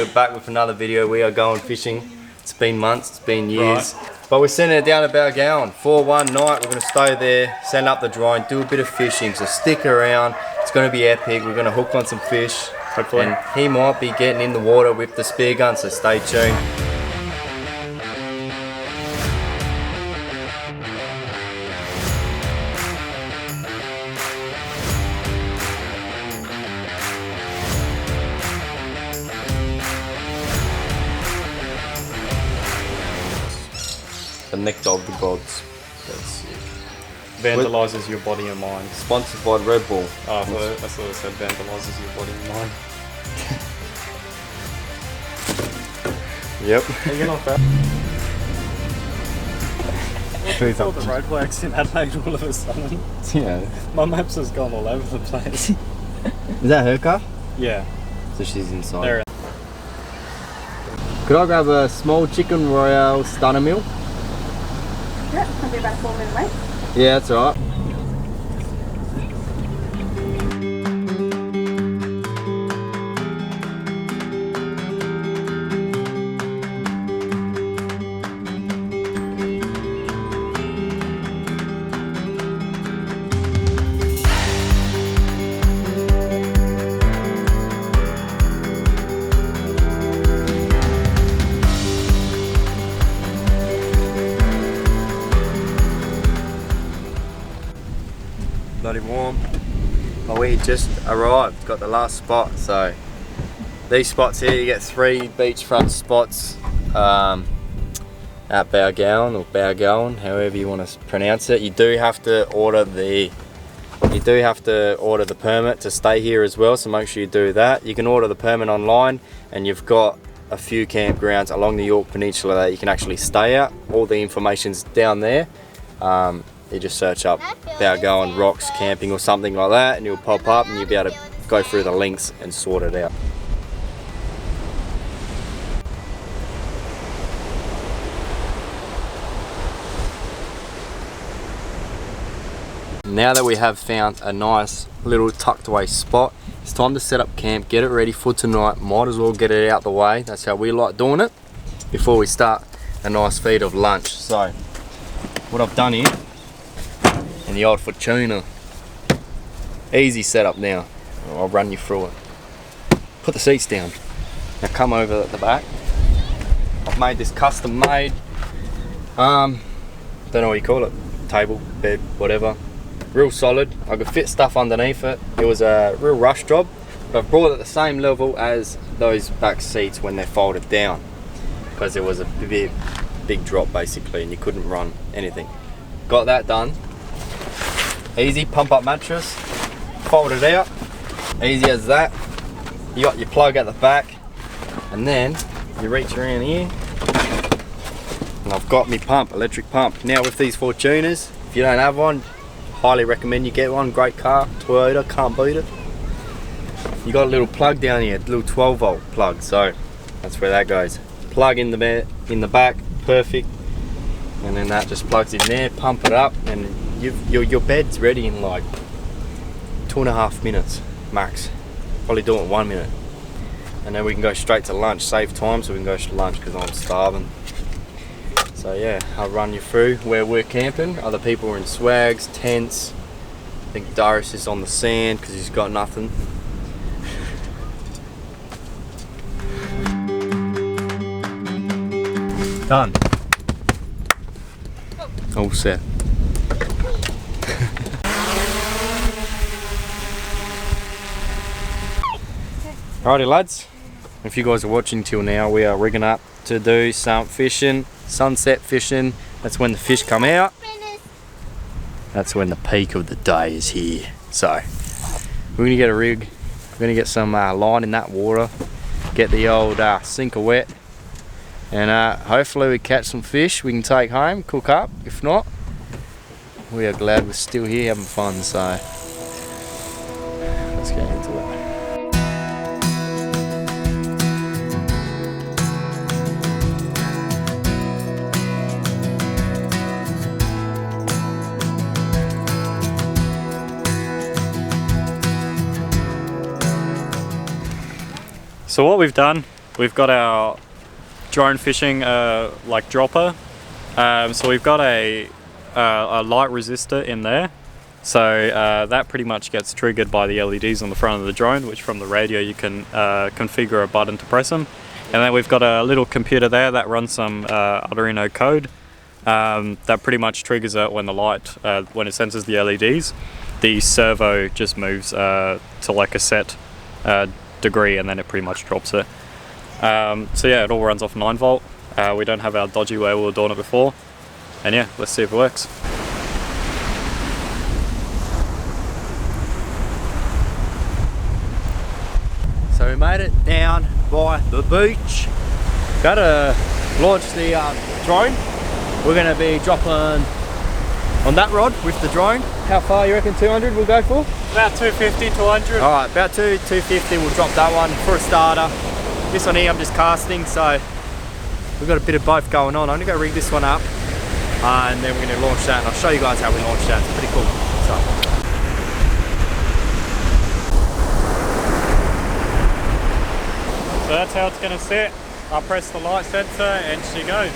we're back with another video. We are going fishing. It's been months, it's been years. Right. But we're sending it down to Balgowan for one night. We're going to stay there, send up the drone, do a bit of fishing. So stick around. It's going to be epic. We're going to hook on some fish. Hopefully. And he might be getting in the water with the spear gun, so stay tuned. The nectar of the gods. That's sick. Vandalizes your body and mind. Sponsored by Red Bull. Oh, I thought it said vandalizes your body and mind. Yep. You're not bad. All the roadworks in Adelaide all of a sudden. Yeah. My maps has gone all over the place. Is that her car? Yeah. So she's inside. There. Could I grab a small chicken royale starter meal? Yeah, it'll be about 4 minutes late. Yeah, that's alright. Bloody warm. But we just arrived, got the last spot. So these spots here, you get 3 beachfront spots at Balgowan or Balgowan, however you want to pronounce it. You do have to order the permit to stay here as well, so make sure you do that. You can order the permit online, and you've got a few campgrounds along the Yorke Peninsula that you can actually stay at. All the information's down there. You just search up Balgowan Rocks Camping or something like that, and you'll pop up and you'll be able to go through the links and sort it out. Now that we have found a nice little tucked away spot, it's time to set up camp, get it ready for tonight. Might as well get it out the way. That's how we like doing it before we start a nice feed of lunch. So what I've done here, and the old Fortuna. Easy setup now. I'll run you through it. Put the seats down. Now come over at the back. I've made this custom made, don't know what you call it, table, bed, whatever. Real solid. I could fit stuff underneath it. It was a real rush job, but I've brought it at the same level as those back seats when they're folded down, because it was a big drop basically, and you couldn't run anything. Got that done. Easy pump up mattress, fold it out, easy as that. You got your plug at the back, and then you reach around here, and I've got my pump, electric pump. Now with these Fortunas, if you don't have one, highly recommend you get one. Great car, Toyota, can't beat it. You got a little plug down here, a little 12 volt plug, so that's where that goes. Plug in the back, perfect, and then that just plugs in there. Pump it up, and your bed's ready in like 2.5 minutes max. Probably do it in 1 minute, and then we can go straight to lunch. Save time, so we can go to lunch because I'm starving. So yeah, I'll run you through where we're camping. Other people are in swags, tents. I think Darius is on the sand because he's got nothing. Done. All set. Alrighty lads, if you guys are watching till now, we are rigging up to do some fishing, sunset fishing. That's when the fish come out. That's when the peak of the day is here. So we're gonna get a rig, we're gonna get some line in that water, get the old sinker wet, and hopefully we catch some fish we can take home, cook up. If not, we are glad we're still here having fun. So let's get into it. So what we've done we've got our drone fishing like dropper. So we've got a light resistor in there. So that pretty much gets triggered by the LEDs on the front of the drone, which from the radio you can configure a button to press them. And then we've got a little computer there that runs some Arduino code that pretty much triggers it when the light, when it senses the LEDs. The servo just moves to like a set degree, and then it pretty much drops it. So yeah, it all runs off 9 volt. We don't have our dodgy way we were doing it before. And yeah, let's see if it works. So we made it down by the beach. Got to launch the drone. We're going to be dropping on that rod with the drone. How far you reckon 200 we'll go for? About 250, 200. Alright, about 250 we'll drop that one for a starter. This one here I'm just casting, so we've got a bit of both going on. I'm going to go rig this one up and then we're going to launch that, and I'll show you guys how we launch that. It's pretty cool. So that's how it's going to sit. I'll press the light sensor and she goes.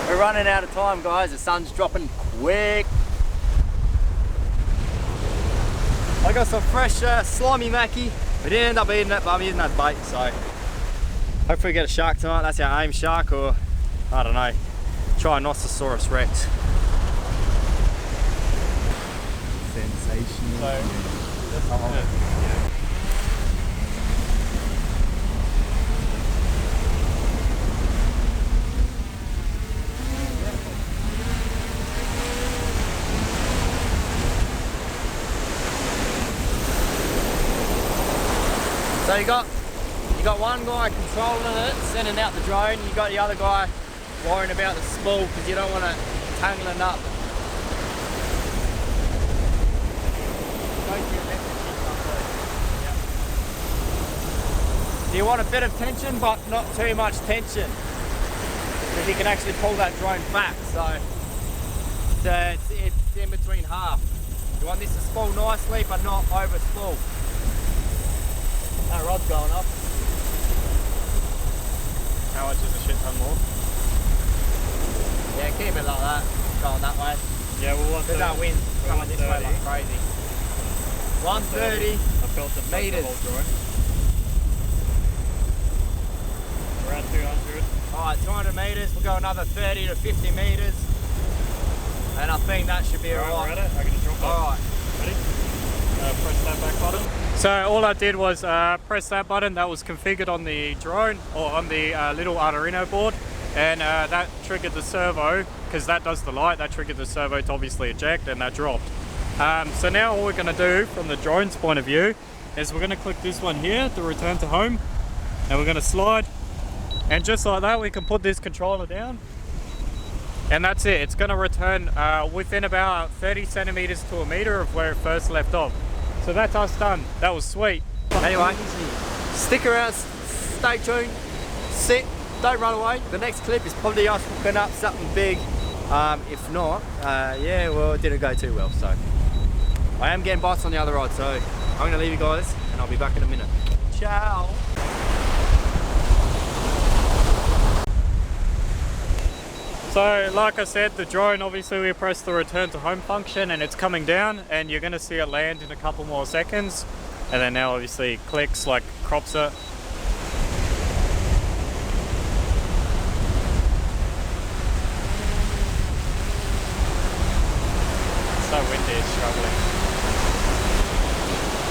We're running out of time, guys. The sun's dropping quick. I got some fresh slimy mackie. We didn't end up eating it, but I'm using that bait, so hopefully we get a shark tonight. That's our aim shark, or I don't know, try a Nososaurus Rex. Sensational. So you got one guy controlling it, sending out the drone. You got the other guy worrying about the spool because you don't want to tangle it up. You want a bit of tension, but not too much tension, because you can actually pull that drone back. So it's in between half. You want this to spool nicely, but not over spool. That rod's going up. How much is a shit ton more? Yeah, keep it like that, going that way. Yeah, we'll want There's that wind coming this way like crazy. 130 I felt it meters. the whole drone. Around 200. Alright, 200 meters, we'll go another 30 to 50 meters. And I think that should be alright. We're at it, I can just drop it. Alright. Ready? Press that back button. So all I did was press that button that was configured on the drone, or on the little Arduino board, and that triggered the servo, because that does the light. That triggered the servo to obviously eject, and that dropped. So now all we're going to do from the drone's point of view is we're going to click this one here to return to home, and we're going to slide, and just like that we can put this controller down, and that's it. It's going to return within about 30 centimeters to a meter of where it first left off. So that's us done. That was sweet. Anyway, stick around, stay tuned, sit, don't run away. The next clip is probably us hooking up something big. If not, yeah, well, it didn't go too well. So I am getting bites on the other rod, so I'm going to leave you guys and I'll be back in a minute. Ciao. So like I said, the drone, obviously we press the return to home function and it's coming down, and you're going to see it land in a couple more seconds, and then now obviously it clicks, like crops it. It's so windy, it's struggling.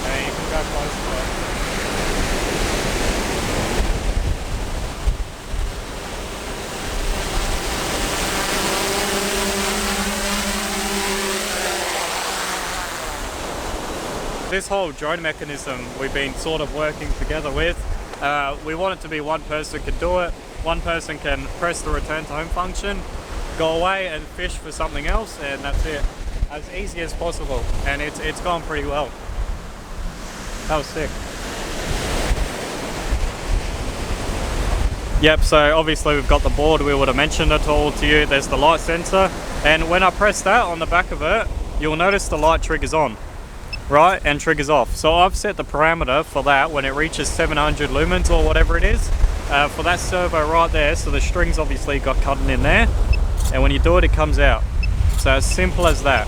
And you can go close to it. This whole drone mechanism we've been sort of working together with. We want it to be one person can do it, one person can press the return to home function, go away and fish for something else, and that's it. As easy as possible, and it's gone pretty well. That was sick. Yep, so obviously we've got the board, we would have mentioned it all to you. There's the light sensor, and when I press that on the back of it, you'll notice the light triggers on. right, and triggers off. So I've set the parameter for that when it reaches 700 lumens or whatever it is, for that servo right there. So the strings obviously got cut in there, and when you do it, it comes out. So as simple as that.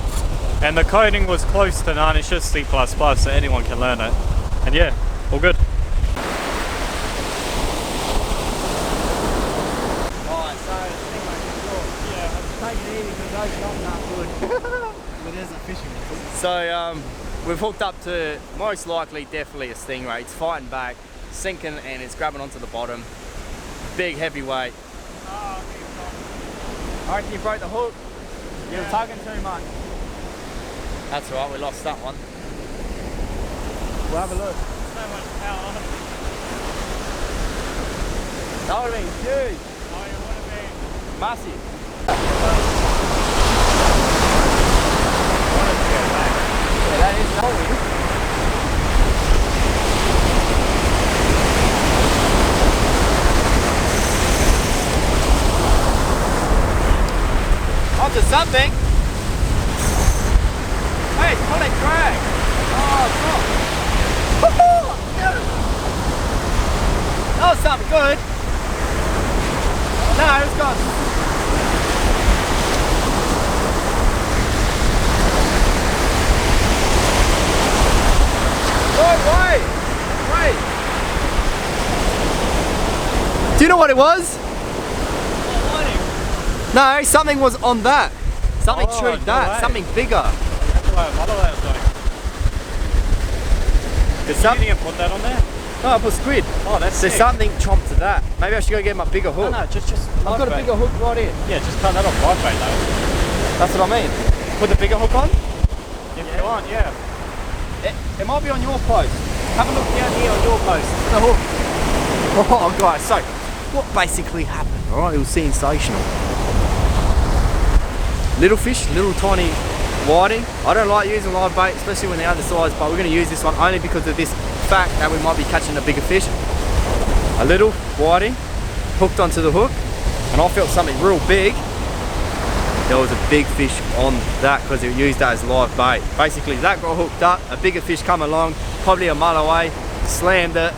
And the coding was close to none, it's just C++, so anyone can learn it. And yeah, all good. So we've hooked up to most likely definitely a stingray. It's fighting back, sinking, and it's grabbing onto the bottom. Big heavy weight. I reckon you broke the hook. You were tugging too much. That's right, we lost that one. We'll have a look. So much power. That would have been huge. Oh, it would have been Massive. Yeah, that is knowing. Onto something. Hey, it's called a drag. Oh, it's not. That was something good. No, it's gone. Oh, wait. Do you know what it was? No, something was on that. Something chewed that. Something bigger. That's the way my mother was doing. You didn't put that on there? No, I put squid. Oh, that's There's sick. something chomped to that. Maybe I should go get my bigger hook. No, just I've got a bigger hook right here. Yeah, just cut that off live bait though. That's what I mean. Put the bigger hook on. If you want, yeah. It might be on your post. Have a look down here on your post. The hook. Oh, guys, so what basically happened? All right, it was sensational. Little fish, little tiny whiting. I don't like using live bait, especially when they're undersized, but we're going to use this one only because of this fact that we might be catching a bigger fish. A little whiting hooked onto the hook, and I felt something real big. There was a big fish on that because it used that as live bait. Basically, that got hooked up, a bigger fish come along, probably a mile away, slammed it,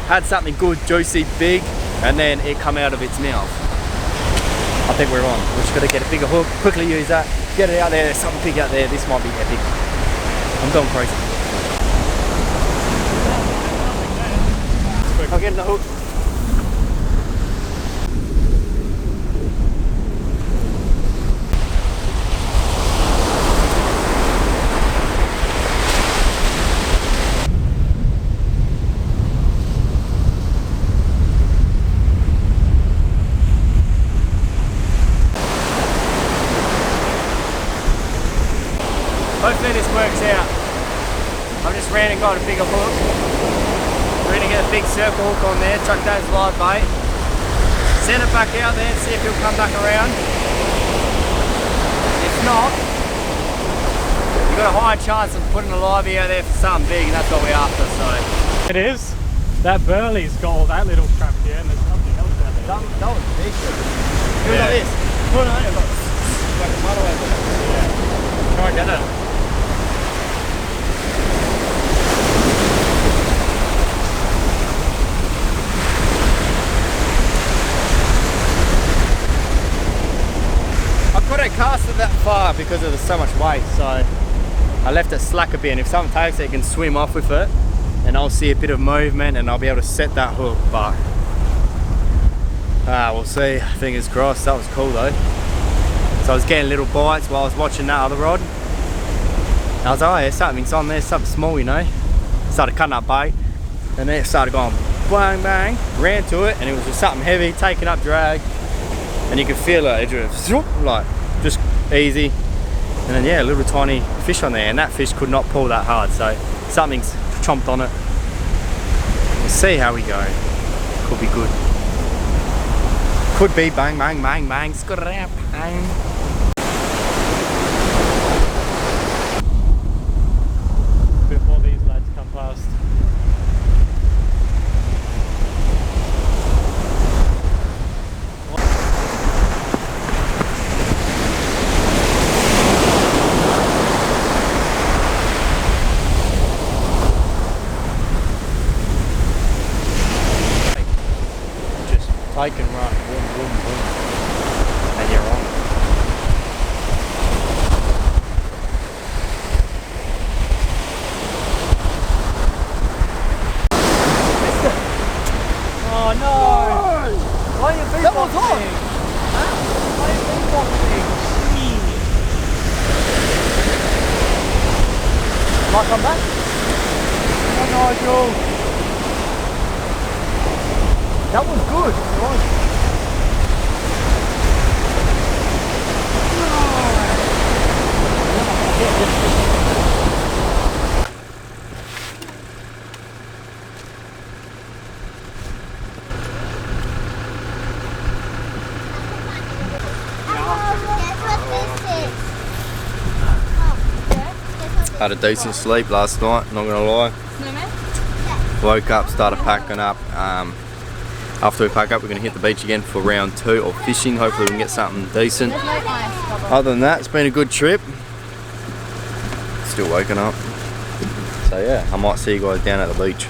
had something good, juicy, big, and then it come out of its mouth. I think we're on. We're just got to get a bigger hook, quickly use that, get it out there. There's something big out there. This might be epic. I'm going crazy. I'll get in the hook. Hopefully this works out. I've just ran and got a bigger hook. We're going to get a big circle hook on there, chuck that as live bait. Send it back out there and see if he'll come back around. If not, you've got a high chance of putting a livey out there for something big, and that's what we're after. So It is. That burley's got all that little crap here, and there's nothing else out there. that was big. Do it like this. Put it on it, like a mother over there. Yeah. Try and get it. I couldn't cast it that far because of so much weight, so I left it slack a bit, and if someone takes it, it can swim off with it, and I'll see a bit of movement and I'll be able to set that hook, but we'll see. Fingers crossed. That was cool though. So I was getting little bites while I was watching that other rod. And I was like, oh yeah, something's on there, something small, you know. Started cutting up bait, and then it started going bang bang, ran to it, and it was just something heavy, taking up drag. And you could feel it just like just easy, and then yeah, a little tiny fish on there, and that fish could not pull that hard, so something's chomped on it. We'll see how we go. Could be good. Could be bang bang bang bang scrap bang. Before these lads come past. take and run. Boom, boom, boom. And you're on. Oh no! Why are you beatboxing? That was on! Why are you beatboxing? Might come back. Oh Nigel! That was good. Had a decent sleep last night, not gonna lie. Woke up, started packing up. After we pack up, we're gonna hit the beach again for round 2 of fishing. Hopefully we can get something decent. Other than that, it's been a good trip. Still waking up. So yeah, I might see you guys down at the beach.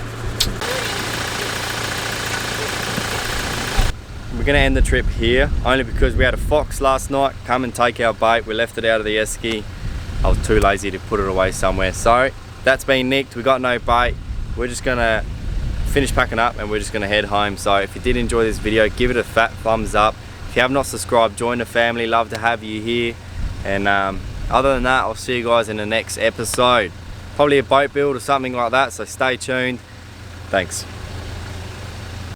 We're gonna end the trip here, only because we had a fox last night come and take our bait. We left it out of the esky. I was too lazy to put it away somewhere. So that's been nicked, we got no bait. We're just gonna finish packing up and we're just gonna head home. So if you did enjoy this video, give it a fat thumbs up. If you have not subscribed, join the family, love to have you here. And other than that, I'll see you guys in the next episode. Probably a boat build or something like that, so stay tuned. Thanks.